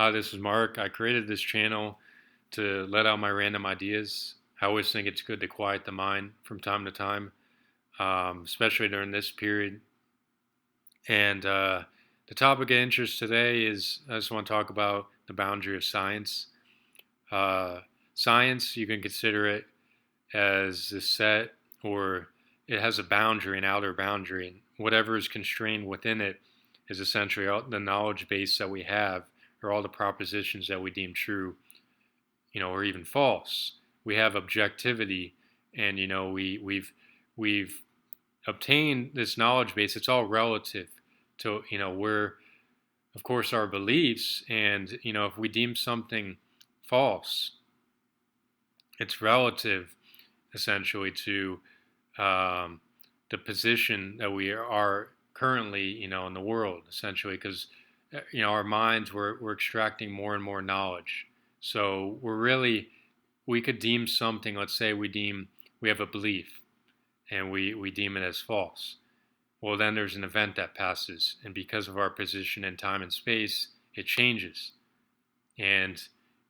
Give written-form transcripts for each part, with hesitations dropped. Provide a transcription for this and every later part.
Hi, this is Mark. I created this channel to let out my random ideas. I always think it's good to quiet the mind from time to time, especially during this period. And the topic of interest today is I just want to talk about the boundary of science. Uh, Science, you can consider it as a set or it has a boundary, an outer boundary, and whatever is constrained within it is essentially all the knowledge base that we have or all the propositions that we deem true, or even false. We have objectivity, and we've obtained this knowledge base. It's all relative to where, of course, our beliefs, and if we deem something false, it's relative essentially to um, the position that we are currently, in the world, essentially, because our minds we're extracting more and more knowledge. So we could deem something. Let's say we have a belief, and we deem it as false. Well, then there's an event that passes, and because of our position in time and space, it changes, and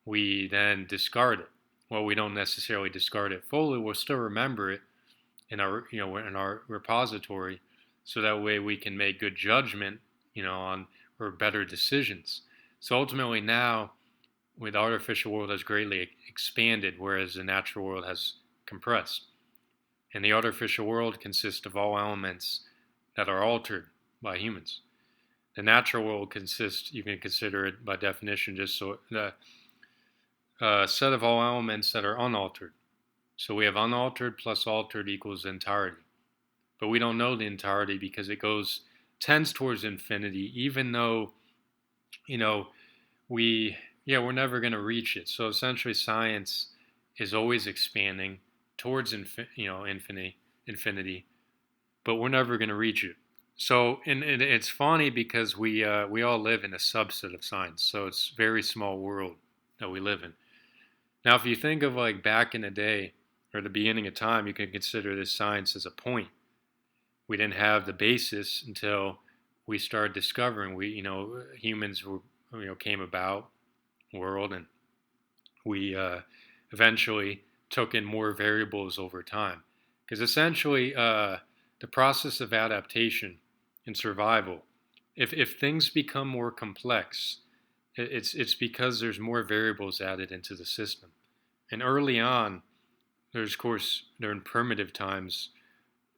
we then discard it. Well, we don't necessarily discard it fully. We'll still remember it in our repository, so that way we can make good judgment, on or better decisions. So ultimately, now the artificial world has greatly expanded, whereas the natural world has compressed. And the artificial world consists of all elements that are altered by humans. The natural world consists, you can consider it by definition, just so the set of all elements that are unaltered. So we have unaltered plus altered equals entirety. But we don't know the entirety because tends towards infinity, even though, you know, we're never going to reach it. So essentially science is always expanding towards infinity, but we're never going to reach it. So, and it's funny because we all live in a subset of science, so it's a very small world that we live in. Now, if you think of like back in the day or the beginning of time, you can consider this science as a point. We didn't have the basis until we started discovering. Humans came about world, and we eventually took in more variables over time. Because essentially, the process of adaptation and survival, if things become more complex, it's because there's more variables added into the system. And early on, there's, of course, during primitive times,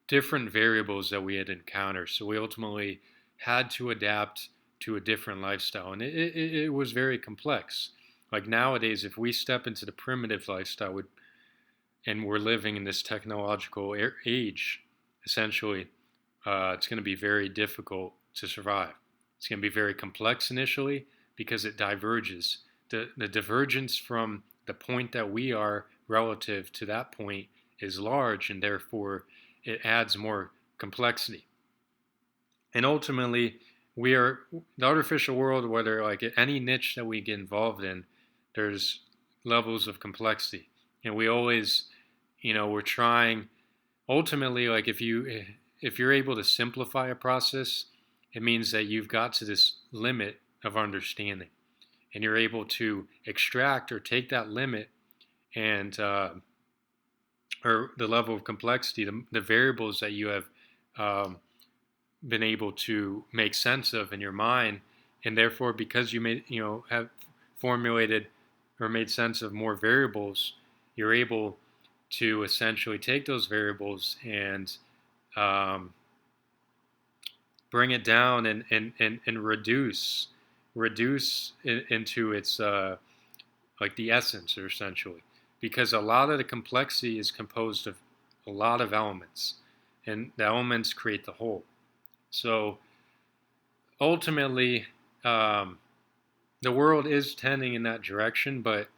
different variables that we had encountered. So we ultimately had to adapt to a different lifestyle. And it was very complex. Like nowadays, if we step into the primitive lifestyle and we're living in this technological age, essentially, it's going to be very difficult to survive. It's going to be very complex initially because it diverges. The divergence from the point that we are relative to that point is large, and therefore it adds more complexity. And ultimately, the artificial world, whether like any niche that we get involved in, there's levels of complexity. And we always, we're trying, ultimately, like if you're able to simplify a process, it means that you've got to this limit of understanding. And you're able to extract or take that limit and or the level of complexity, the variables that you have been able to make sense of in your mind, and therefore because have formulated or made sense of more variables, you're able to essentially take those variables and bring it down and reduce it into its like the essence, or essentially, because a lot of the complexity is composed of a lot of elements, and the elements create the whole. So ultimately, the world is tending in that direction, but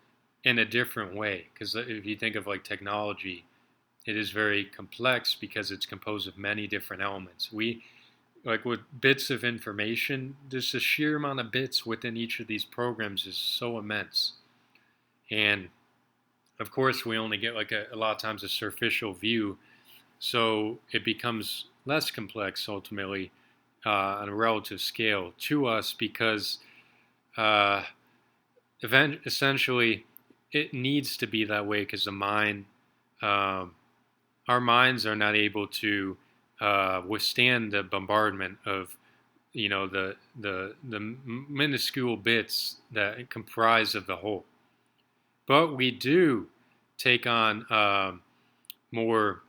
in a different way. Because if you think of like technology, it is very complex because it's composed of many different elements. We like with bits of information, just the sheer amount of bits within each of these programs is so immense. And of course, we only get like a lot of times a superficial view, so it becomes less complex ultimately on a relative scale to us because essentially, it needs to be that way because the mind, um, our minds are not able to withstand the bombardment of the minuscule bits that comprise of the whole. But we do take on more.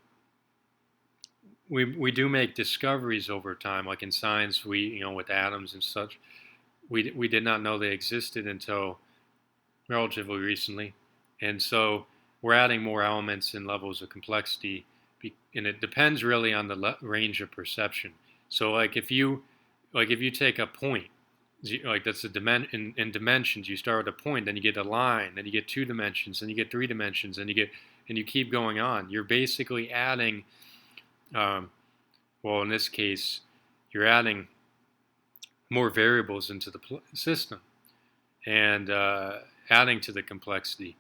We do make discoveries over time, like in science. We with atoms and such. We did not know they existed until relatively recently, and so we're adding more elements and levels of complexity, and it depends really on the range of perception. So if you take a point, like that's a in dimensions. You start with a point, then you get a line, then you get 2 dimensions, then you get 3 dimensions, and you keep going on. You're basically adding, um, well, in this case, you're adding more variables into the system and adding to the complexity.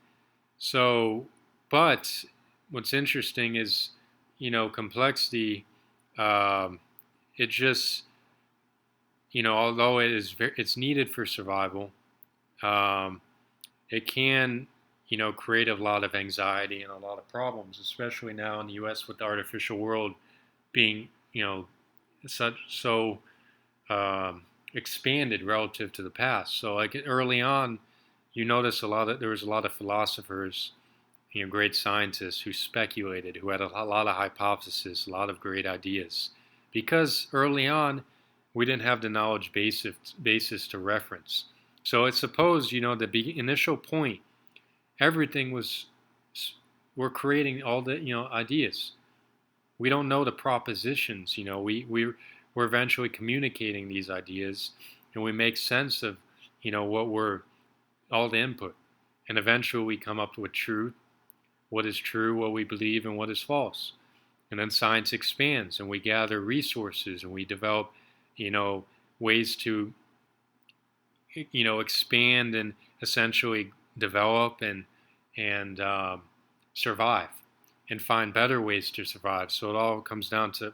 So, but what's interesting is, complexity. Um, it just, although it's needed for survival, um, it can, create a lot of anxiety and a lot of problems, especially now in the U.S. with the artificial world being, such so expanded relative to the past. So, like early on, you notice there was a lot of philosophers, great scientists who speculated, who had a lot of hypotheses, a lot of great ideas, because early on we didn't have the knowledge basis to reference. So it's supposed, the initial point, everything was, we're creating all the, ideas. We don't know the propositions, we're eventually communicating these ideas, and we make sense of, what we're, all the input. And eventually we come up with truth, what is true, what we believe, and what is false. And then science expands, and we gather resources, and we develop, ways to, expand and essentially develop and survive, and find better ways to survive. So it all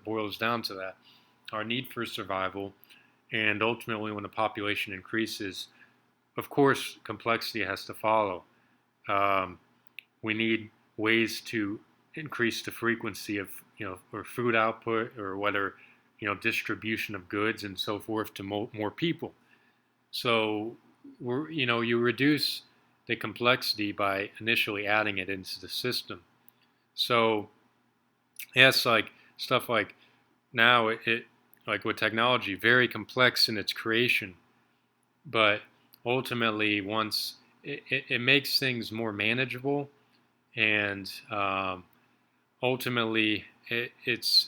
boils down to that, our need for survival, and ultimately, when the population increases, of course, complexity has to follow. We need ways to increase the frequency of, or food output, or whether, distribution of goods and so forth to more people. So you reduce the complexity by initially adding it into the system. So yes, like stuff like now it like with technology, very complex in its creation, but ultimately once it makes things more manageable, and ultimately it's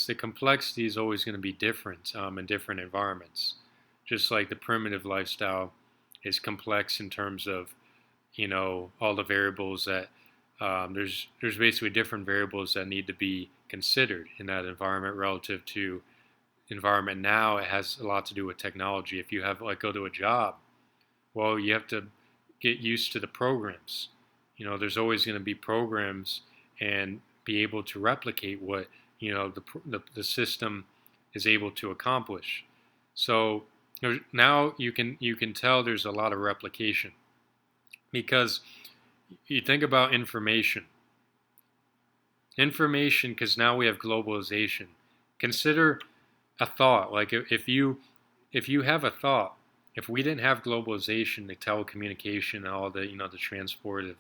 the complexity is always going to be different in different environments. Just like the primitive lifestyle is complex in terms of, all the variables that, there's basically different variables that need to be considered in that environment relative to environment now. It has a lot to do with technology. If you have go to a job, well, you have to get used to the programs. There's always going to be programs, and be able to replicate what, the system is able to accomplish. So now you can tell there's a lot of replication, because you think about information, because now we have globalization. Consider a thought, like if you have a thought, if we didn't have globalization, the telecommunication, and all the, the transport of,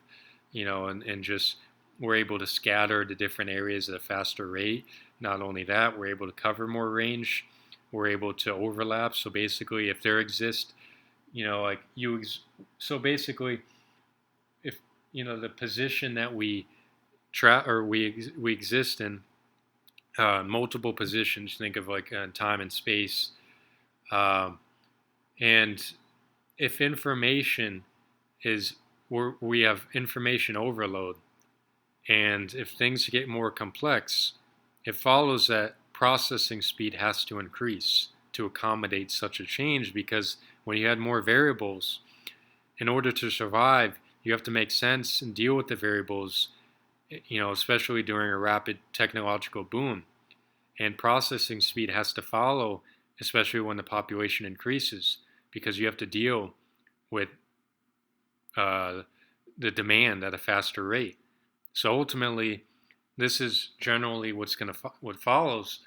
and just we're able to scatter to different areas at a faster rate. Not only that, we're able to cover more range. We're able to overlap. So basically, if there exists, like so basically, if, the position that we we exist in, multiple positions, think of like time and space, um, and if information is, we have information overload, and if things get more complex, it follows that processing speed has to increase to accommodate such a change, because when you add more variables, in order to survive, you have to make sense and deal with the variables, especially during a rapid technological boom. And processing speed has to follow, especially when the population increases, because you have to deal with uh, the demand at a faster rate. So ultimately, this is generally what follows.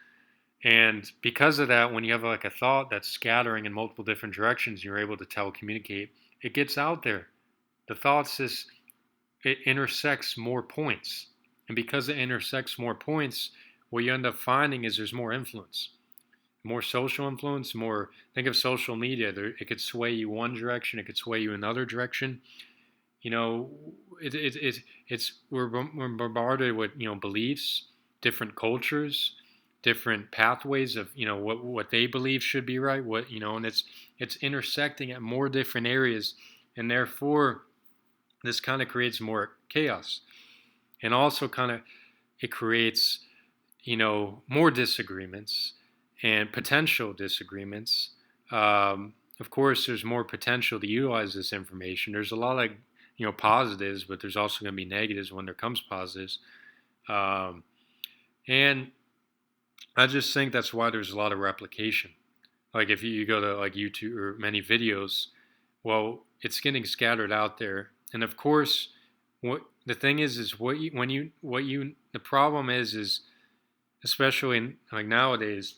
And because of that, when you have like a thought that's scattering in multiple different directions, you're able to telecommunicate. It gets out there. The thoughts is it intersects more points, and because it intersects more points, what you end up finding is there's more influence, more social influence. More, think of social media. It could sway you one direction, it could sway you another direction. You know, it's we're bombarded with beliefs, different cultures, different pathways of what they believe should be right, and it's intersecting at more different areas, and therefore this kind of creates more chaos, and also kind of it creates more disagreements and potential disagreements. Of course, there's more potential to utilize this information. There's a lot of positives, but there's also going to be negatives when there comes positives. Um, and I just think that's why there's a lot of replication. Like if you go to like YouTube or many videos, well, it's getting scattered out there. And of course, what the thing is the problem is especially in like nowadays,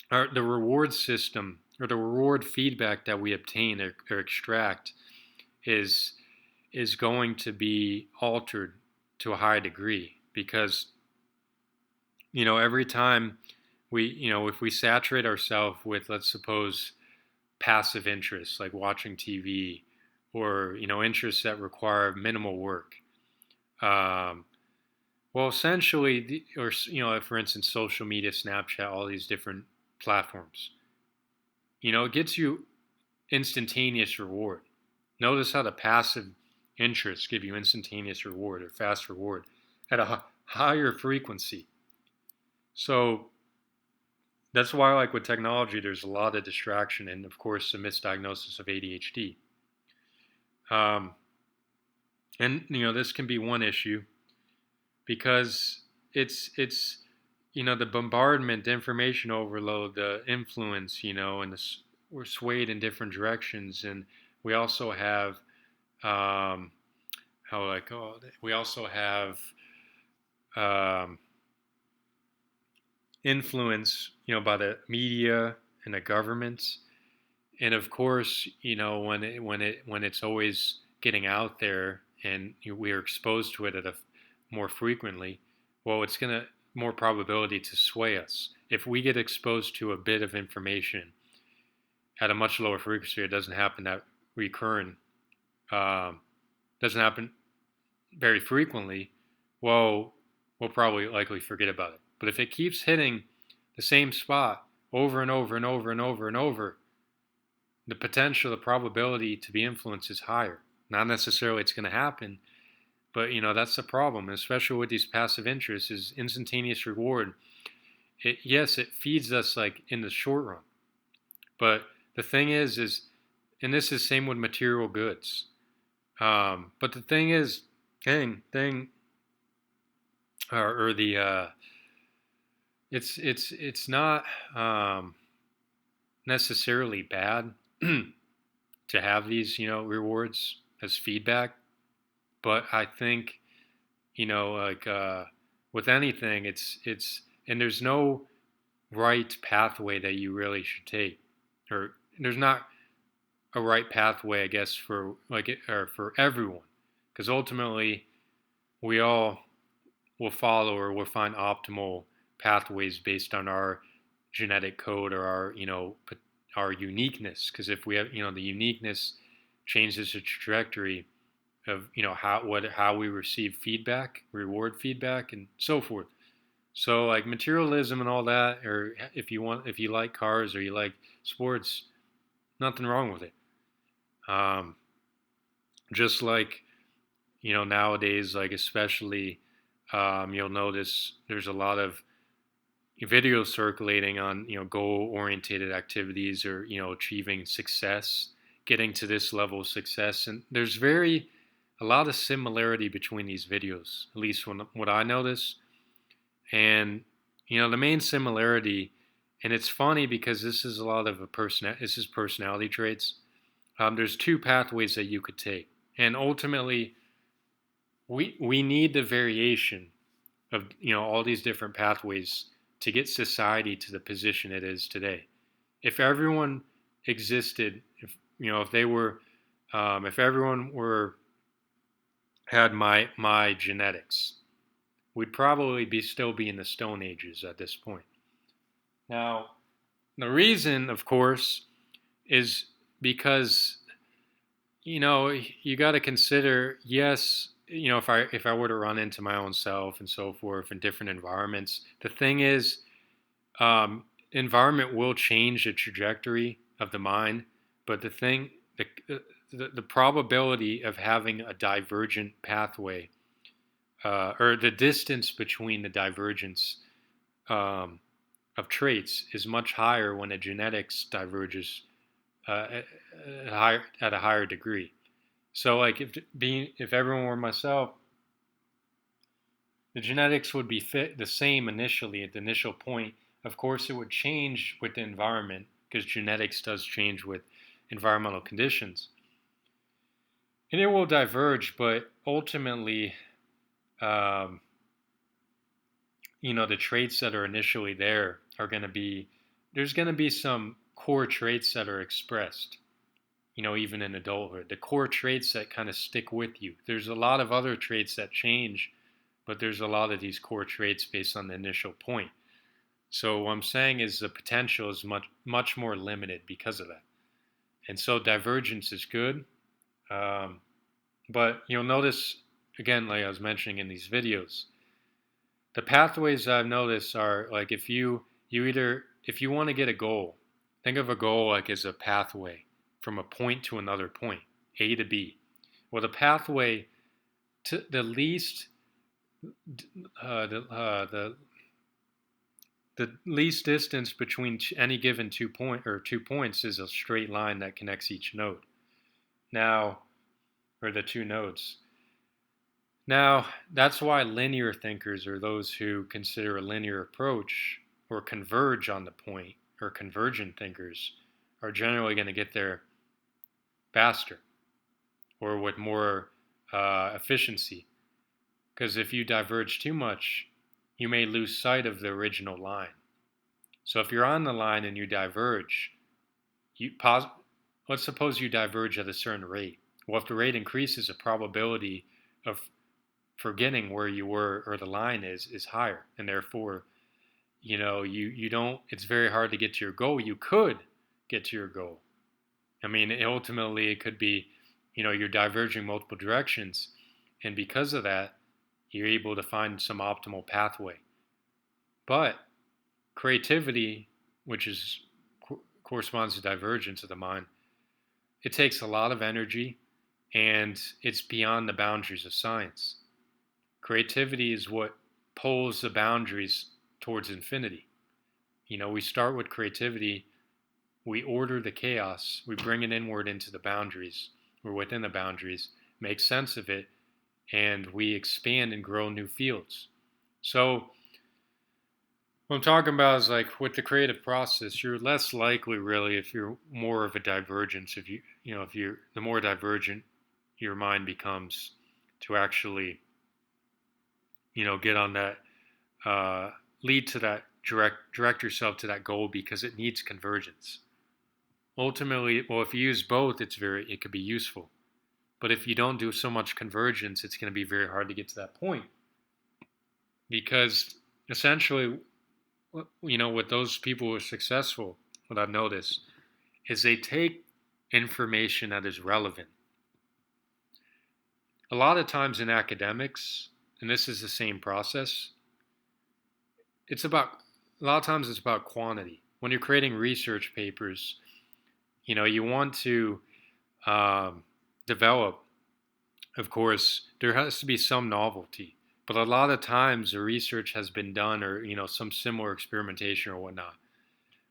the reward system or the reward feedback that we obtain or extract is going to be altered to a high degree, because every time if we saturate ourselves with, let's suppose, passive interests like watching TV, or interests that require minimal work, um, well, essentially, or for instance, social media, Snapchat, all these different platforms, it gets you instantaneous reward. Notice how the passive interests give you instantaneous reward or fast reward at a higher frequency. So that's why, like with technology, there's a lot of distraction, and of course, a misdiagnosis of ADHD. Um, and this can be one issue, because it's the bombardment, the information overload, the influence, and we're swayed in different directions, and we also have how I call it. We also have um, influence, by the media and the governments, and of course, when it's always getting out there, and we are exposed to it at a more frequently, well, it's gonna more probability to sway us. If we get exposed to a bit of information at a much lower frequency, it doesn't happen that recurrent, um, doesn't happen very frequently, well, we'll probably likely forget about it. But if it keeps hitting the same spot over and over and over and over and over, the potential, the probability to be influenced is higher. Not necessarily it's going to happen, but that's the problem, especially with these passive interests, is instantaneous reward. Yes, it feeds us like in the short run, but the thing is, and this is same with material goods. But the thing is, thing, or the it's not necessarily bad to have these rewards as feedback, but I think like with anything, it's and there's no right pathway that you really should take, or there's not a right pathway, I guess, for or for everyone, because ultimately we all will follow or will find optimal pathways based on our genetic code, or our uniqueness. Because if we have the uniqueness changes the trajectory of how we receive feedback, reward feedback, and so forth. So like materialism and all that, or if you like cars or you like sports, nothing wrong with it. Just like nowadays, like especially you'll notice there's a lot of videos circulating on goal oriented activities, or achieving success, getting to this level of success, and there's a lot of similarity between these videos, at least what I notice. And the main similarity, and it's funny because this is a lot of this is personality traits. there's two pathways that you could take, and ultimately, we need the variation of all these different pathways to get society to the position it is today. If everyone existed, if they were, if everyone were had my genetics, we'd probably still be in the Stone Ages at this point. Now, the reason, of course, is because you got to consider, yes, if I were to run into my own self and so forth in different environments, the thing is, environment will change the trajectory of the mind, but the probability of having a divergent pathway, or the distance between the divergence um, of traits is much higher when the genetics diverges at a higher degree. So, like, if everyone were myself, the genetics would be the same initially at the initial point. Of course, it would change with the environment because genetics does change with environmental conditions, and it will diverge. But ultimately, um, the traits that are initially there are going to be there's going to be some core traits that are expressed. Even in adulthood, the core traits that kind of stick with you. There's a lot of other traits that change, but there's a lot of these core traits based on the initial point. So what I'm saying is the potential is much more limited because of that. And so divergence is good, but you'll notice again, like I was mentioning in these videos, the pathways I've noticed are like if you want to get a goal, think of a goal like as a pathway from a point to another point, A to B. Well, the pathway to the least the least distance between any given 2 points is a straight line that connects each node. Now, or the two nodes. Now, that's why linear thinkers, or those who consider a linear approach or converge on the point, or convergent thinkers, are generally going to get there faster or with more efficiency. Because if you diverge too much, you may lose sight of the original line. So if you're on the line and you diverge, let's suppose you diverge at a certain rate. Well, if the rate increases, the probability of forgetting where you were or the line is higher, and therefore, you don't. It's very hard to get to your goal. You could get to your goal. I mean, ultimately, it could be, you're diverging multiple directions, and because of that, you're able to find some optimal pathway. But creativity, which corresponds to divergence of the mind, it takes a lot of energy, and it's beyond the boundaries of science. Creativity is what pulls the boundaries towards infinity. We start with creativity, we order the chaos, we bring it inward into the boundaries, or within the boundaries, make sense of it, and we expand and grow new fields. So what I'm talking about is like with the creative process, you're less likely really if you're more of a divergence. The more divergent your mind becomes to actually, get on that, lead to that, direct yourself to that goal because it needs convergence. Ultimately, well, if you use both, it could be useful. But if you don't do so much convergence, it's going to be very hard to get to that point. Because essentially, with those people who are successful, what I've noticed is they take information that is relevant. A lot of times in academics, and this is the same process, a lot of times it's about quantity. When you're creating research papers, you want to develop, of course, there has to be some novelty. But a lot of times the research has been done, or some similar experimentation or whatnot.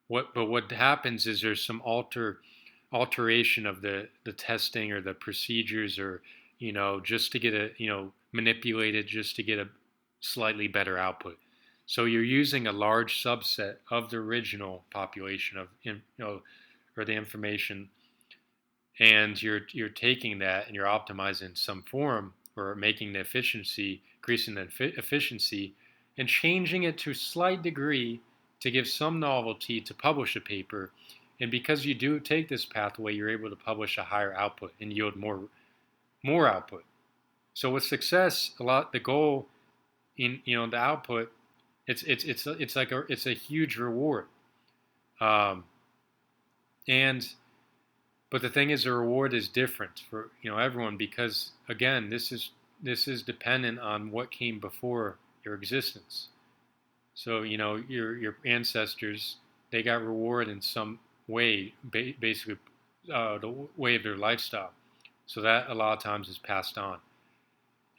What happens is there's some alteration of the testing or the procedures, or just to get manipulated just to get a slightly better output. So you're using a large subset of the original population of or the information and you're taking that and you're optimizing some form or making the efficiency, increasing the efficiency, and changing it to a slight degree to give some novelty to publish a paper. And because you do take this pathway, you're able to publish a higher output and yield more output. So with success, a lot the goal in the output, it's a huge reward. Um, and But the thing is, the reward is different for everyone because again, this is dependent on what came before your existence. So your ancestors, they got reward in some way, basically the way of their lifestyle. So that a lot of times is passed on,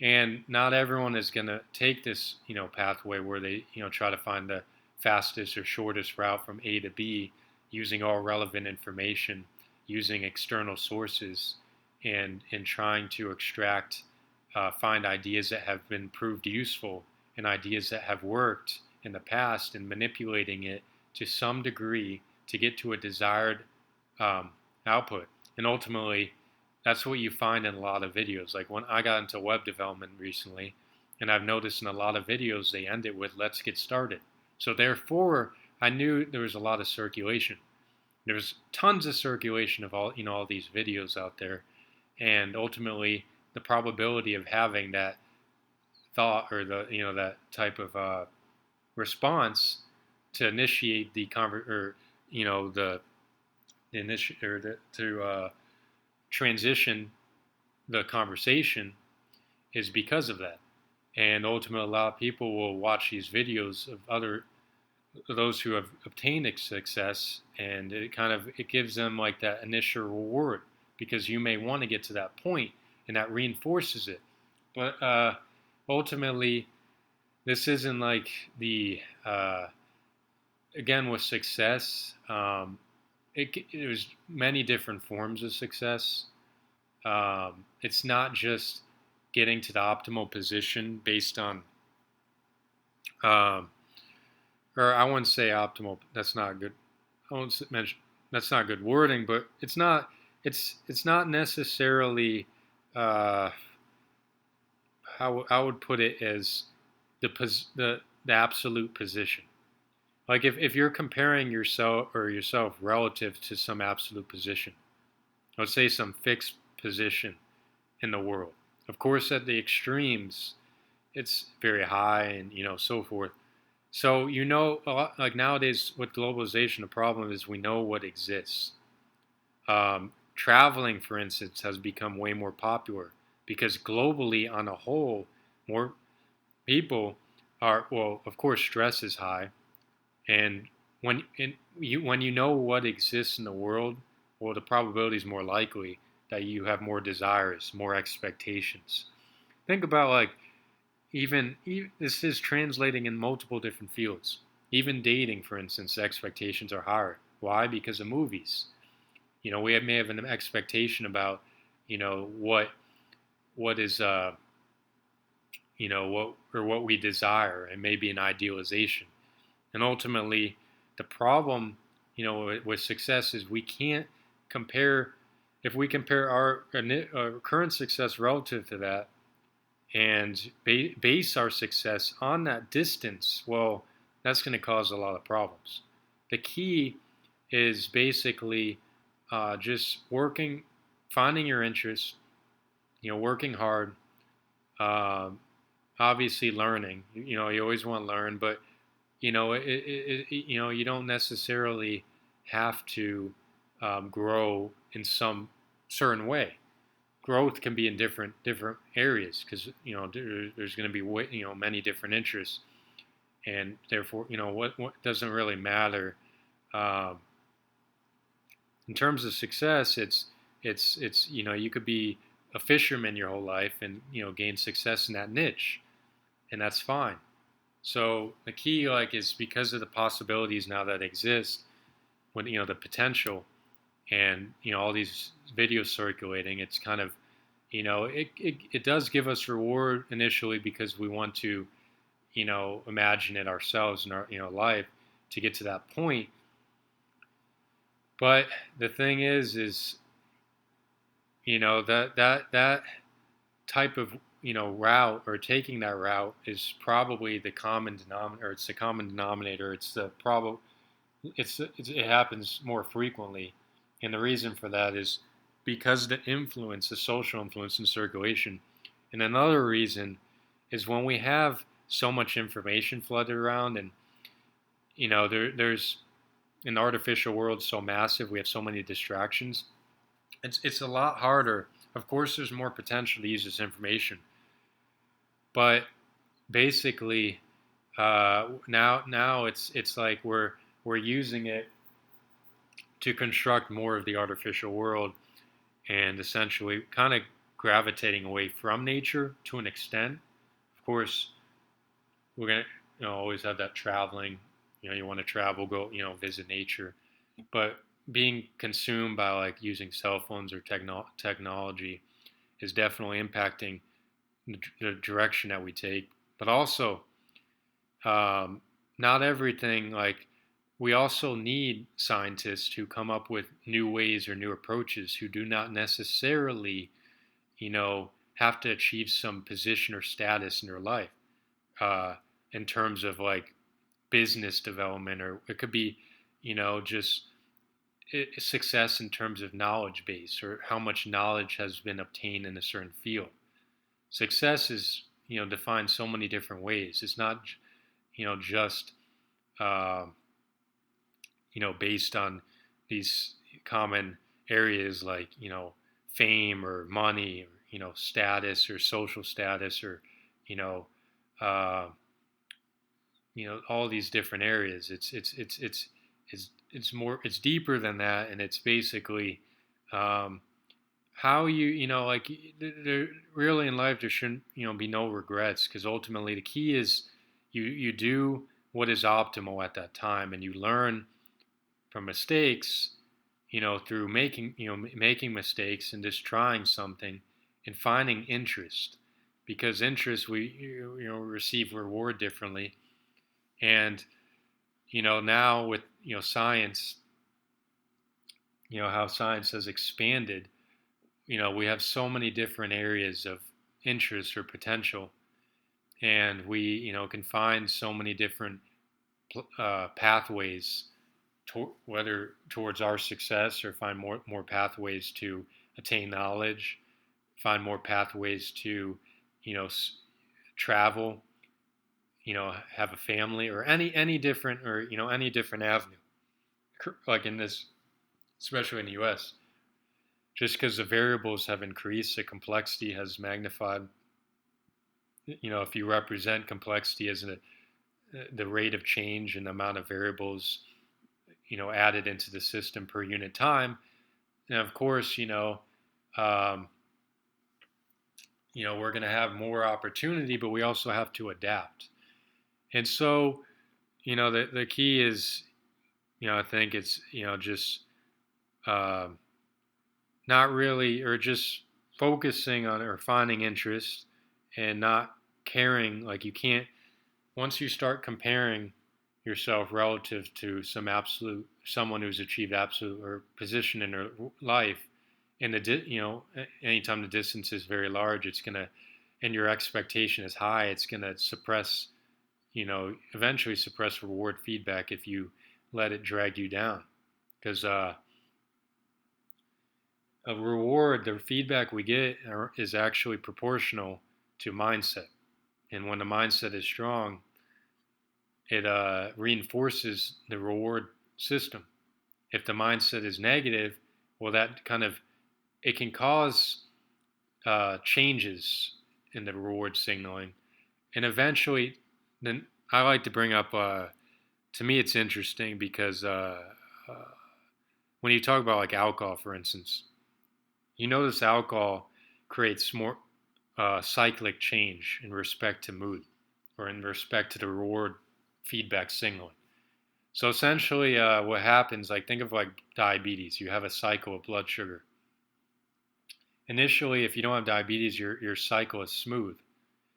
and not everyone is going to take this pathway where they try to find the fastest or shortest route from A to B using all relevant information, using external sources, and trying to extract find ideas that have been proved useful and ideas that have worked in the past and manipulating it to some degree to get to a desired um, output. And ultimately, that's what you find in a lot of videos. Like when I got into web development recently, and I've noticed in a lot of videos they end it with "let's get started." So therefore, I knew there was a lot of circulation. There's tons of circulation of all these videos out there, and ultimately, the probability of having that thought or that type of response to initiate the or the or to transition the conversation is because of that. And ultimately, a lot of people will watch these videos of those who have obtained success, and it gives them like that initial reward because you may want to get to that point, and that reinforces it. But ultimately, this isn't like the again with success. There's many different forms of success. It's not just getting to the optimal position based on, um, or I wouldn't say optimal. That's not good. I won't mention that's not good wording, but it's not. It's not necessarily. How I would put it as the absolute position. Like if you're comparing yourself relative to some absolute position, let's say some fixed position in the world. Of course, at the extremes, it's very high and so forth. So like nowadays with globalization, the problem is we know what exists. Traveling, for instance, has become way more popular because globally, on a whole, more people are. Well, of course, stress is high, and when you know what exists in the world, well, the probability is more likely that you have more desires, more expectations. Think about like even this is translating in multiple different fields. Even dating, for instance, expectations are higher. Why? Because of movies. We may have an expectation about, what is, what we desire, and maybe an idealization. And ultimately, the problem, with success is we can't compare. If we compare our current success relative to that, and base our success on that distance, well, that's going to cause a lot of problems. The key is basically just finding your interest, working hard, uh, obviously learning. You always want to learn, but you don't necessarily have to grow in some certain way. Growth can be in different areas because there's going to be many different interests, and therefore what doesn't really matter. Um, in terms of success, it's you could be a fisherman your whole life and gain success in that niche, and that's fine. So the key like is because of the possibilities now that exist, when the potential, and all these videos circulating, it's kind of it does give us reward initially because we want to imagine it ourselves in our life to get to that point. But the thing is that type of route, or taking that route, is probably the common denominator. It's the common denominator. It's the problem. It happens more frequently, and the reason for that is because the social influence in circulation. And another reason is when we have so much information flooded around, and there's an artificial world so massive, we have so many distractions. It's a lot harder. Of course, there's more potential to use this information, but basically, now it's like we're using it to construct more of the artificial world, and essentially kind of gravitating away from nature to an extent. Of course, we're gonna always have that traveling. You want to travel, go visit nature, but being consumed by like using cell phones or technology is definitely impacting the direction that we take. But also, not everything, like, we also need scientists who come up with new ways or new approaches who do not necessarily, have to achieve some position or status in their life, uh, in terms of like business development, or it could be, just success in terms of knowledge base, or how much knowledge has been obtained in a certain field. Success is, defined so many different ways. It's not, just, uh, based on these common areas like, fame or money, or, status or social status, or, you know, uh, all these different areas. It's deeper than that, and it's basically, um, how like, really in life there shouldn't be no regrets, because ultimately the key is you do what is optimal at that time, and you learn from mistakes, through making mistakes and just trying something and finding interest, because interest, we receive reward differently. And now with science, how science has expanded, we have so many different areas of interest or potential, and we can find so many different pathways, whether towards our success, or find more pathways to attain knowledge, find more pathways to travel, have a family, or any different, or any different avenue, like in this, especially in the US. Just because the variables have increased, the complexity has magnified. If you represent complexity as the rate of change and the amount of variables added into the system per unit time, and of course, um, we're going to have more opportunity, but we also have to adapt. And so, the key is, I think it's, just, uh, not really, or just focusing on, or finding interest, and not caring. Like, you can't, once you start comparing yourself relative to someone who's achieved absolute or position in their life, and anytime the distance is very large, it's gonna, and your expectation is high, it's gonna suppress, eventually suppress reward feedback if you let it drag you down, because a reward, the feedback we get is actually proportional to mindset. And when the mindset is strong, it reinforces the reward system. If the mindset is negative, well, that kind of, it can cause changes in the reward signaling, and eventually, then I like to bring up. To me, it's interesting because uh, when you talk about like alcohol, for instance, notice alcohol creates more cyclic change in respect to mood, or in respect to the reward feedback signaling. So essentially, what happens, like, think of like diabetes. You have a cycle of blood sugar. Initially, if you don't have diabetes, your cycle is smooth.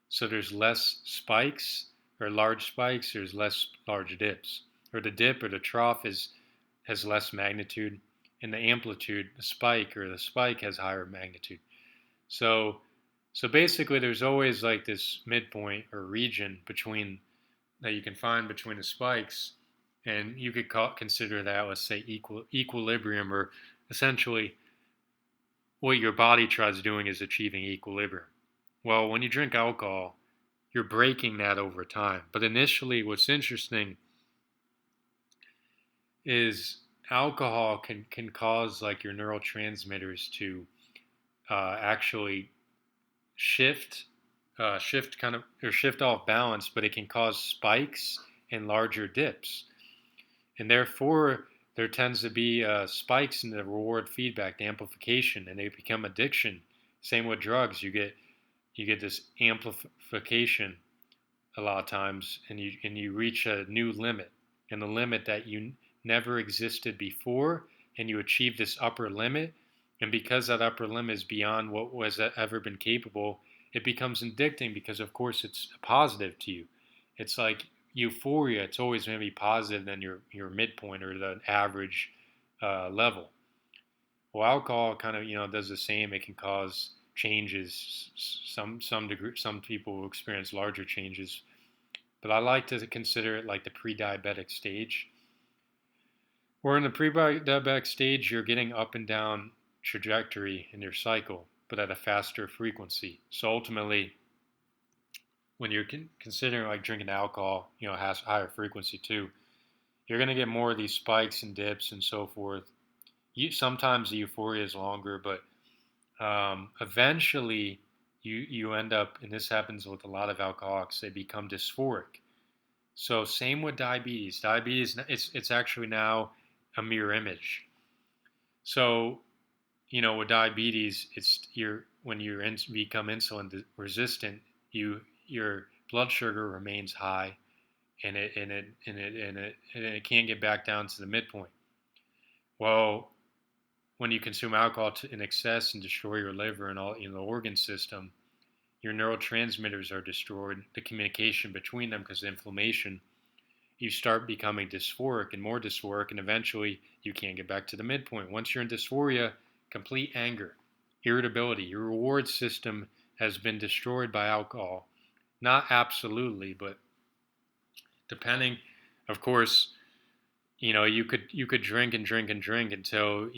So there's less spikes, or large spikes. There's less large dips, or the dip or the trough has less magnitude, and the amplitude, the spike has higher magnitude. So so basically there's always like this midpoint or region between that you can find between the spikes, and you could consider that, let's say, equilibrium, or essentially what your body tries doing is achieving equilibrium. Well, when you drink alcohol, you're breaking that over time. But initially, what's interesting is alcohol can cause like your neurotransmitters to actually shift shift kind of or shift off balance, but it can cause spikes and larger dips, and therefore there tends to be spikes in the reward feedback, the amplification, and they become addiction. Same with drugs, you get this amplification a lot of times, and you reach a new limit, and the limit that you never existed before, and you achieve this upper limit, and because that upper limit is beyond what was ever been capable, it becomes addicting because of course it's positive to you. It's like euphoria, it's always going to be positive than your midpoint or the average level. Well, alcohol kind of does the same. It can cause changes. Some degree, some people will experience larger changes, but I like to consider it like the pre-diabetic stage. Where in the pre-diabetic stage, you're getting up and down trajectory in your cycle, but at a faster frequency. So ultimately, when you're considering like drinking alcohol, has higher frequency too, you're going to get more of these spikes and dips and so forth. Sometimes the euphoria is longer, but eventually you end up, and this happens with a lot of alcoholics, they become dysphoric. So same with diabetes. Diabetes, it's actually now a mirror image. So with diabetes, it's when you become insulin resistant, your blood sugar remains high, and it can't get back down to the midpoint. Well, when you consume alcohol in excess and destroy your liver and all the organ system, your neurotransmitters are destroyed, the communication between them, because of inflammation. You start becoming dysphoric and more dysphoric, and eventually you can't get back to the midpoint. Once you're in dysphoria, complete anger, irritability, your reward system has been destroyed by alcohol. Not absolutely, but depending, of course, you could drink and drink and drink until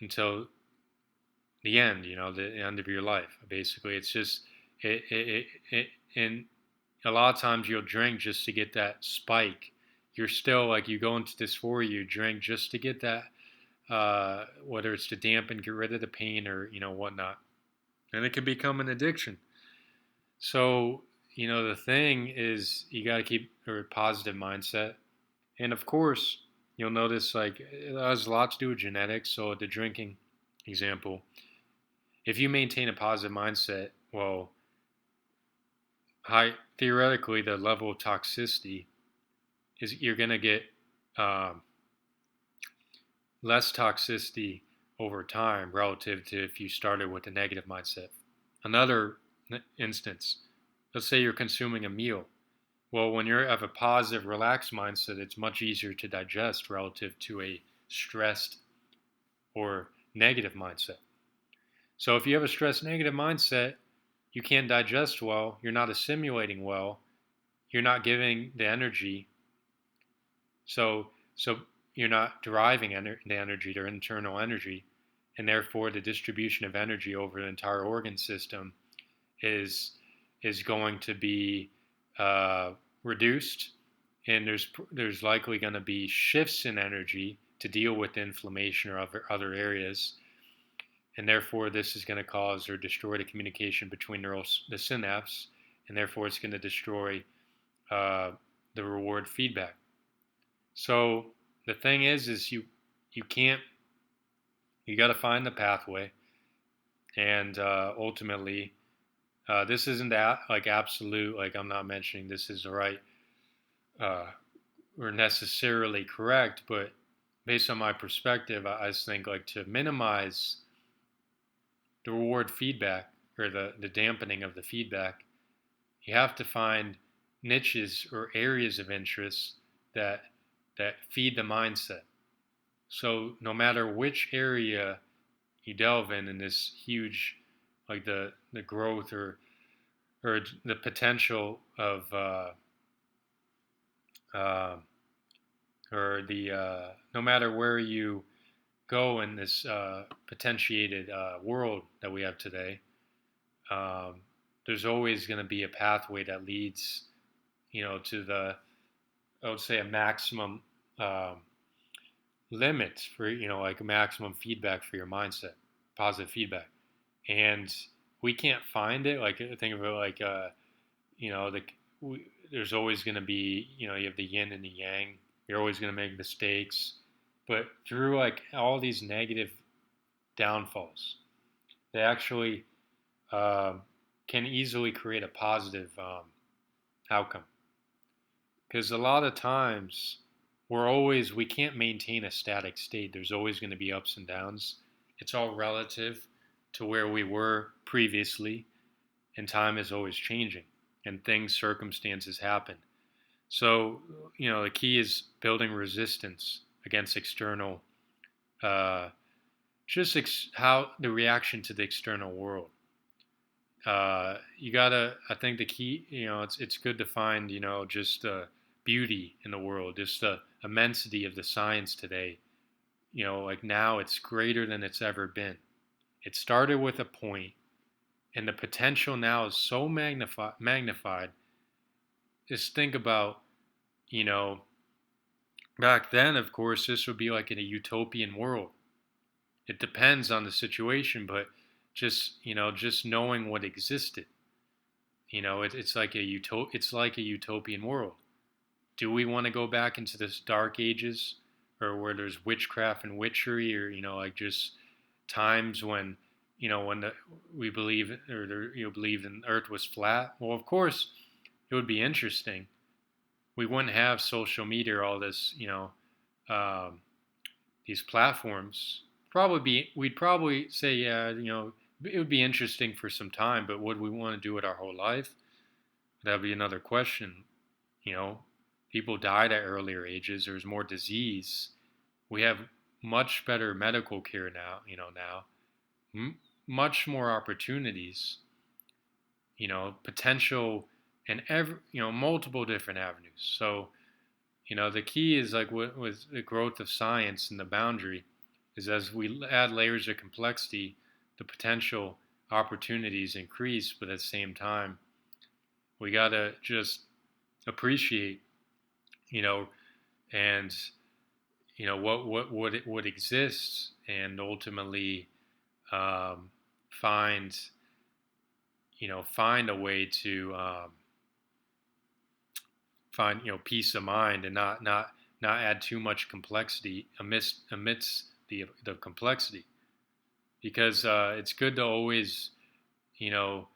until the end, the end of your life. Basically, it's just and a lot of times you'll drink just to get that spike. You're still like, you go into dysphoria, you drink just to get that, whether it's to dampen, get rid of the pain, or whatnot, and it can become an addiction. So the thing is, you got to keep a positive mindset, and of course, you'll notice like it has a lot to do with genetics. So the drinking example, if you maintain a positive mindset, well, theoretically, the level of toxicity is, you're going to get less toxicity over time relative to if you started with a negative mindset. Another instance, let's say you're consuming a meal. Well, when you have a positive, relaxed mindset, it's much easier to digest relative to a stressed or negative mindset. So if you have a stressed, negative mindset, you can't digest well, you're not assimilating well, you're not giving the energy. So you're not deriving the energy, their internal energy, and therefore the distribution of energy over the entire organ system is going to be reduced, and there's likely going to be shifts in energy to deal with inflammation or other areas, and therefore this is going to cause or destroy the communication between the synapse, and therefore it's going to destroy the reward feedback. So the thing is you got to find the pathway, and ultimately, this isn't that like absolute. Like, I'm not mentioning this is right or necessarily correct, but based on my perspective, I just think like to minimize the reward feedback or the dampening of the feedback, you have to find niches or areas of interest that feed the mindset. So no matter which area you delve in this huge, like the growth or the potential of uh, or the no matter where you go in this potentiated world that we have today, um, there's always going to be a pathway that leads, to the, I would say, a maximum um, limit for, like a maximum feedback for your mindset, positive feedback. And we can't find it. Like, think of it like, you know, the, there's always going to be, you have the yin and the yang. You're always going to make mistakes. But through like all these negative downfalls, they actually uh, can easily create a positive outcome. Because a lot of times we can't maintain a static state. There's always going to be ups and downs. It's all relative to where we were previously, and time is always changing, and circumstances happen. So, the key is building resistance against external, uh, how the reaction to the external world. You gotta. I think the key, it's good to find, just beauty in the world, just the immensity of the science today. Like now, it's greater than it's ever been. It started with a point, and the potential now is so magnified. Just think about, you know, back then, of course, this would be like in a utopian world. It depends on the situation, but just knowing what existed, it's like it's like a utopian world. Do we want to go back into this dark ages, or where there's witchcraft and witchery, or like just times when when we believe, or believe in Earth was flat? Well, of course, it would be interesting. We wouldn't have social media or all this, um, these platforms. We'd probably say, yeah, it would be interesting for some time, but would we want to do it our whole life? That'd be another question. You know, people died at earlier ages. There's more disease. We have much better medical care now. M- Much more opportunities. Potential and multiple different avenues. So the key is like with the growth of science and the boundary is as we add layers of complexity, the potential opportunities increase, but at the same time, we got to just appreciate, you know, and what exists, and ultimately find find a way to find peace of mind, and not add too much complexity amidst the complexity, because it's good to always you know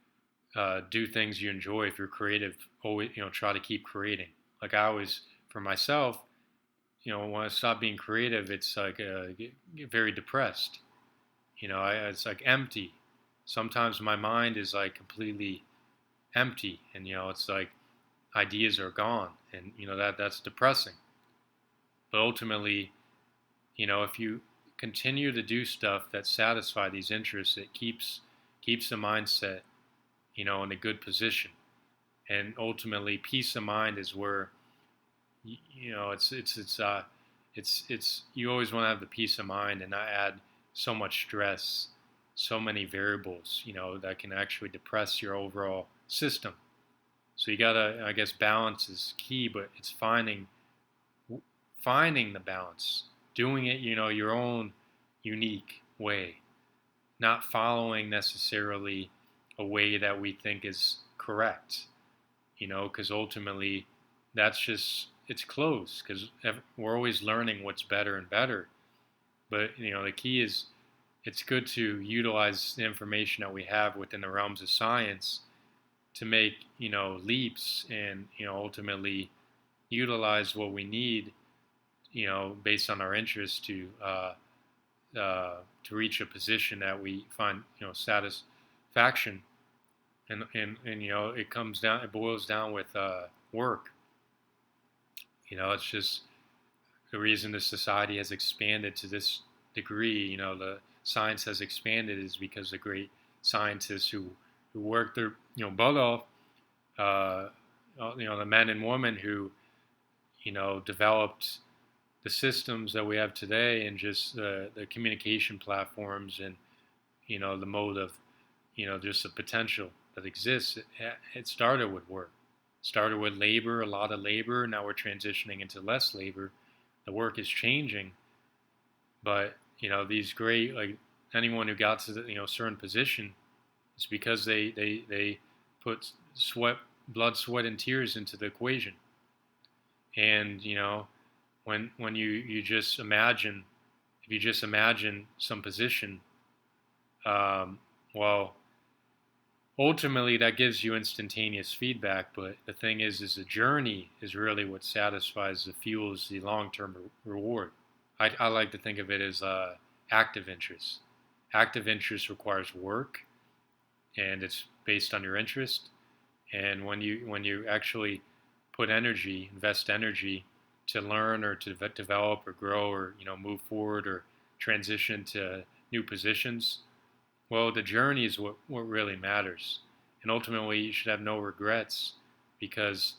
do things you enjoy. If you're creative, always try to keep creating. Like I always, for myself, when I stop being creative, it's like get very depressed. It's like empty. Sometimes my mind is like completely empty, and it's like ideas are gone, and that's depressing. But ultimately, if you continue to do stuff that satisfy these interests, it keeps the mindset, in a good position. And ultimately, peace of mind is where it's you always want to have the peace of mind and not add so much stress, so many variables, that can actually depress your overall system. So you gotta, I guess, balance is key, but it's finding the balance, doing it, your own unique way, not following necessarily a way that we think is correct, because ultimately that's just, it's closed, because we're always learning what's better and better. But, the key is it's good to utilize the information that we have within the realms of science to make, leaps, and, ultimately utilize what we need, based on our interests to reach a position that we find, satisfaction. And it boils down with work. It's just the reason the society has expanded to this degree, the science has expanded, is because the great scientists who worked their butt off, uh, the men and women who developed the systems that we have today, and just the communication platforms, and the mode of just the potential that exists. It started with work. It started with labor, a lot of labor. Now we're transitioning into less labor. The work is changing, but these great, like, anyone who got to the certain position, it's because they put sweat, blood, sweat, and tears into the equation. And when you just imagine, if you just imagine some position, well, ultimately that gives you instantaneous feedback. But the thing is the journey is really what satisfies, the fuels the long-term reward. I like to think of it as active interest. Active interest requires work, and it's based on your interest. And when you actually put energy, invest energy to learn, or to develop or grow, or move forward, or transition to new positions, well, the journey is what really matters. And ultimately, you should have no regrets, because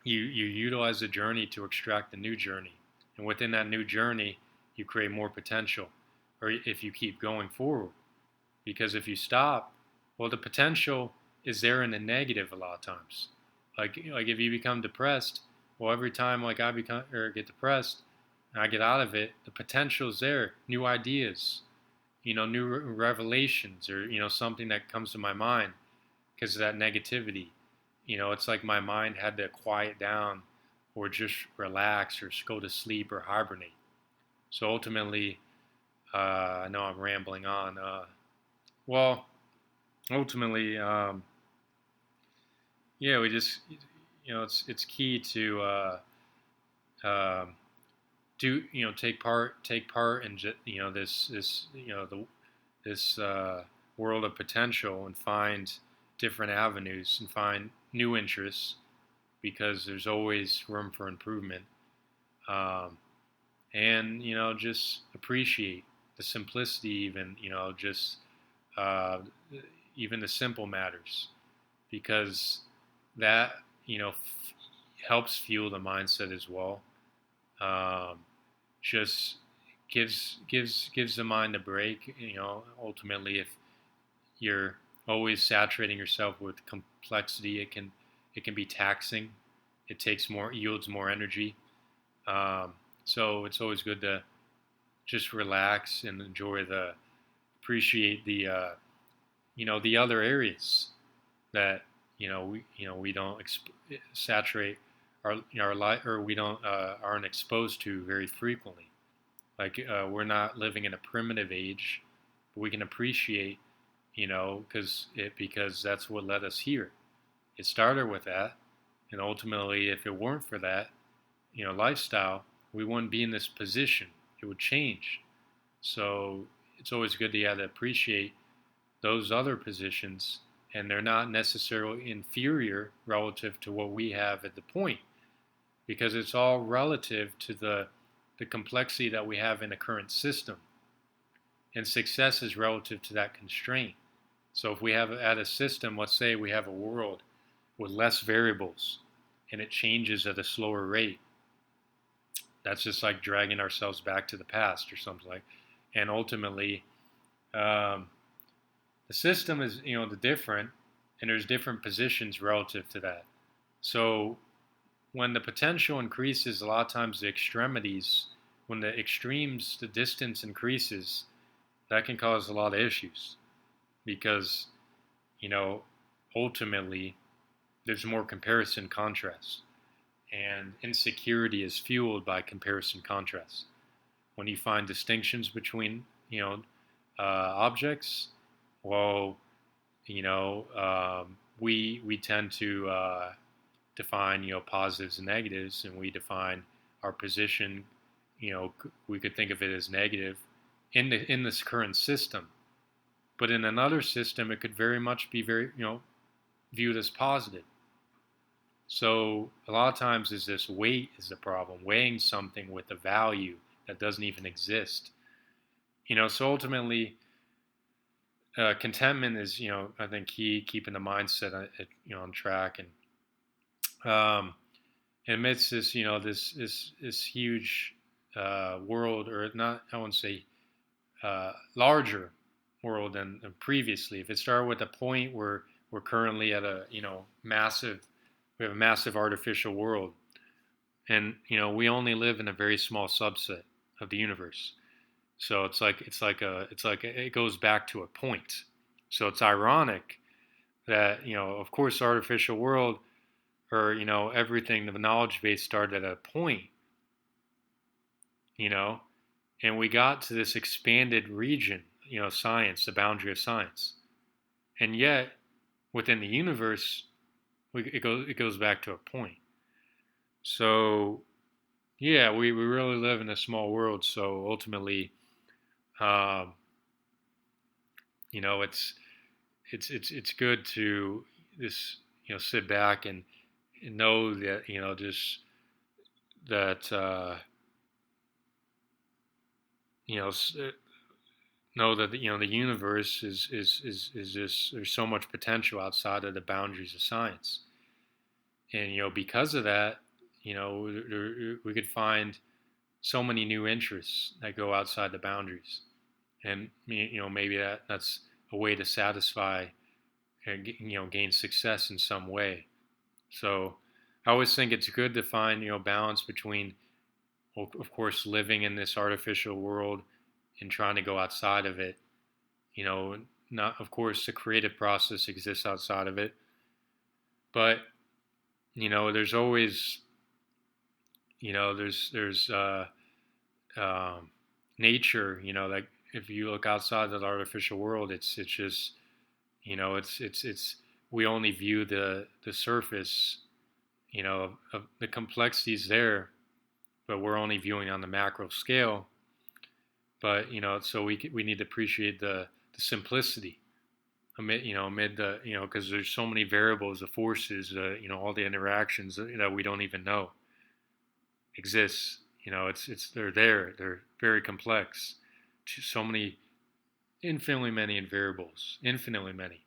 you utilize the journey to extract the new journey. And within that new journey, you create more potential, or if you keep going forward. Because if you stop, well, the potential is there in the negative a lot of times. Like if you become depressed, well, every time like I become or get depressed and I get out of it, the potential is there. New ideas, new revelations, or something that comes to my mind because of that negativity. It's like my mind had to quiet down, or just relax, or just go to sleep, or hibernate. So ultimately, I know I'm rambling on. Well, ultimately, yeah, we just, it's key to do, take part in this world of potential, and find different avenues, and find new interests, because there's always room for improvement. And just appreciate the simplicity, even just uh, even the simple matters, because that helps fuel the mindset as well. Just gives the mind a break. Ultimately, if you're always saturating yourself with complexity, it can be taxing. It yields more energy. So it's always good to just relax and appreciate the other areas that we don't saturate our life, or we don't aren't exposed to very frequently. Like we're not living in a primitive age, but we can appreciate, because that's what led us here. It started with that, and ultimately, if it weren't for that, lifestyle, we wouldn't be in this position. It would change. So it's always good to appreciate those other positions, and they're not necessarily inferior relative to what we have at the point, because it's all relative to the complexity that we have in the current system, and success is relative to that constraint. So if we have at a system, let's say we have a world with less variables, and it changes at a slower rate, that's just like dragging ourselves back to the past or something like. And ultimately, the system is the different, and there's different positions relative to that. So when the potential increases, a lot of times the extremities, when the extremes, the distance increases, that can cause a lot of issues, because ultimately there's more comparison contrast, and insecurity is fueled by comparison contrast. When you find distinctions between objects, well, we tend to define positives and negatives, and we define our position. We could think of it as negative in this current system, but in another system, it could very much be viewed as positive. So a lot of times is this weight is the problem, weighing something with a value that doesn't even exist. So ultimately, contentment is, I think key, keeping the mindset on track, and amidst this, this huge world, or not, I wouldn't say larger world than previously. If it started with a point where we're currently at a, massive, we have a massive artificial world, and we only live in a very small subset of the universe. So it goes back to a point. So it's ironic that, of course, artificial world, or everything, the knowledge base started at a point, you know, and we got to this expanded region, science, the boundary of science, and yet within the universe, it goes back to a point. So yeah, we really live in a small world. So ultimately, um, it's good to this, sit back and know that, just that, you know know that, the universe is just, there's so much potential outside of the boundaries of science, and because of that, we could find so many new interests that go outside the boundaries, and maybe that's a way to satisfy and gain success in some way. So I always think it's good to find balance between, well, of course, living in this artificial world and trying to go outside of it. You know, not, of course, the creative process exists outside of it, but there's always, there's nature. Like if you look outside of the artificial world, it's just, it's we only view the surface, of the complexities there, but we're only viewing on the macro scale. But so we need to appreciate the simplicity amid the, because there's so many variables, the forces, all the interactions that we don't even know exists. It's they're there. They're very complex. So many, infinitely many variables, infinitely many.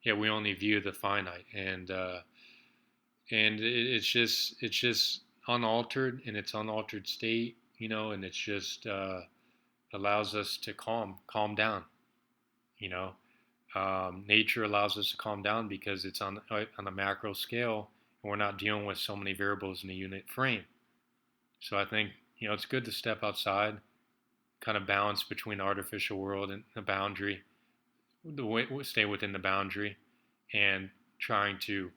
Yeah, we only view the finite, and it's just unaltered in its unaltered state, and it's just allows us to calm down. You know, nature allows us to calm down because it's on a macro scale, and we're not dealing with so many variables in a unit frame. So I think it's good to step outside, kind of balance between the artificial world and the boundary, stay within the boundary, and trying to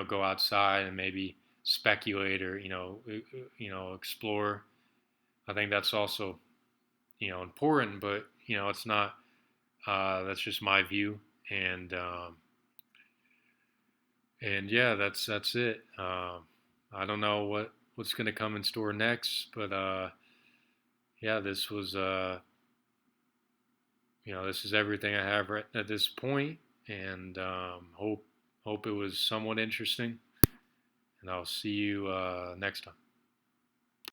go outside and maybe speculate, or explore. I think that's also important, but it's not. That's just my view, and yeah, that's it. I don't know what's going to come in store next, but yeah, this is everything I have right at this point, and hope it was somewhat interesting. And I'll see you next time.